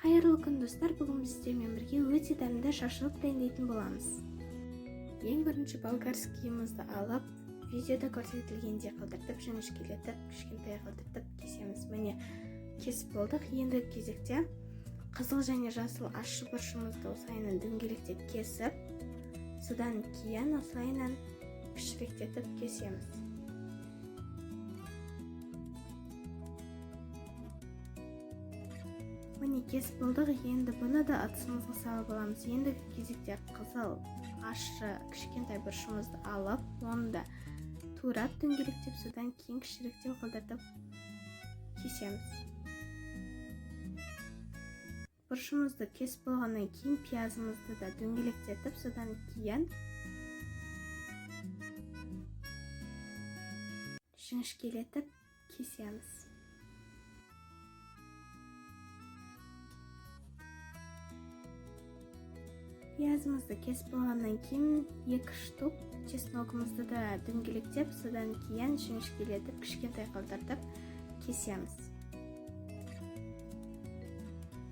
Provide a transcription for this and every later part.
Қайырлы күн достар, бүгін біз сіздермен бірге өте дәмді шашлық дайындайтын боламыз. Ең бірінші болгарскийімізді алып, видеода көрсетілгендей қылдыртып, жіңішкелетіп, кішкентай қылдыртып кесеміз. Міне кесіп болдық. Енді кезекте қызыл және жасыл ащы бұрышымызды осылайынан дөңгелектеп кесіп, содан кейін осылайынан кішіректетіп кесеміз. Міне кесіп болдық. Енді бұны да ыдысымызға салып аламыз. Енді кезекте қызыл ащы кішкентай бұрышымызды алып, оны да турап дөңгелектеп, содан кейін кішіректеп қылдыртып кесеміз. Бұрышымызды кесіп болғаннан кейін пиязымызды да дөңгелектетіп, содан кейін жіңішкелетіп кесеміз. Пиязымызды кесіп болғаннан кейін 2 штук чесногымызды да дөңгелектеп, содан кейін жіңішкелетіп, кішкентай қылдыртып кесеміз.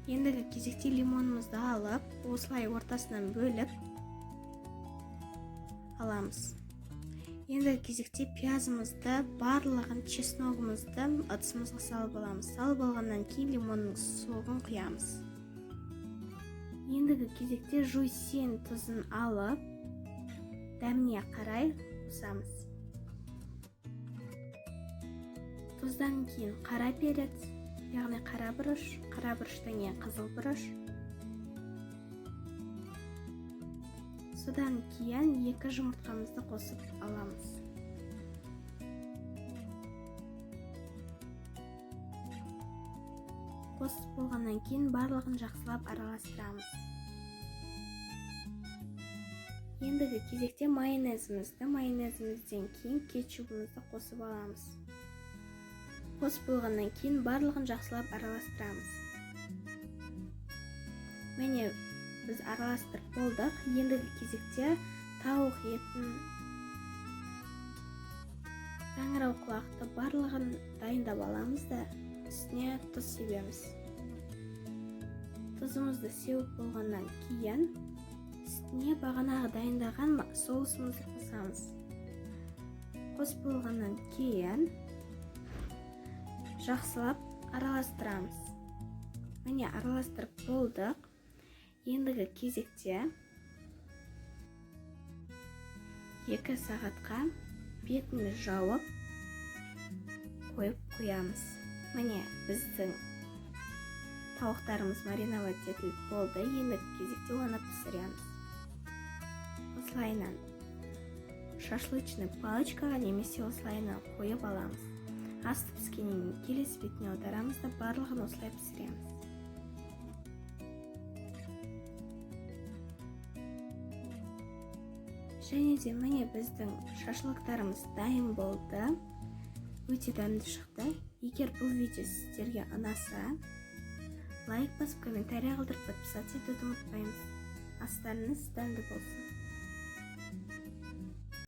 Ендігі кезекте лимонымызды алып, осылай ортасынан бөліп аламыз. Ендігі кезекте пиязымызды, барлығын чесногымызды ыдысымызға салып аламыз. Салып алғаннан кейін лимонның суын құямыз. Ендігі кезекте жуйсен тұзын алып, дәміне қарай қосамыз. Тұздан кейін қара перец, яғни қара бұрыш, қара бұрыштан кейін қызыл бұрыш. Содан кейін 2 жұмыртқамызды қосып аламыз. Қосып болғаннан кейін барлығын жақсылап араластырамыз. Ендігі кезекте майонезімізден кейін кетчупымызды қосып аламыз. Қосып болғаннан кейін барлығын жақсылап араластырамыз. Міне біз араластырып болдық. Ендігі кезекте тауық етін, жаңғырауқұлақты барлығын дайындап аламыз да үстіне тұз себеміз. Тұзымызды сеуіп болғаннан кейін үстіне бағанағы дайындаған соусымызды қосамыз. Қосып болғаннан кейін жақсылап араластырамыз. Міне араластырып болдық. Ендігі кезекте 2 сағатқа бетін жауып қойып қоямыз. Міне біздің тауықтарымыз мариновать етіліп болды. Ендігі кезекте оны пісіреміз. Осылайынан шашлычный палочкаға немесе осылайынан қойып аламыз. Асты піскеннен келесі бетіне аударамыз да барлығын осылай пісіреміз. Және де міне біздің шашлықтарымыз дайын болды. Өте дәмді шықты. Егер бұл видео сіздерге ұнаса, лайк басып, комментарий қалдырып, подписаться етуді ұмытпаймыз. Астарыңыз дәмді болсын.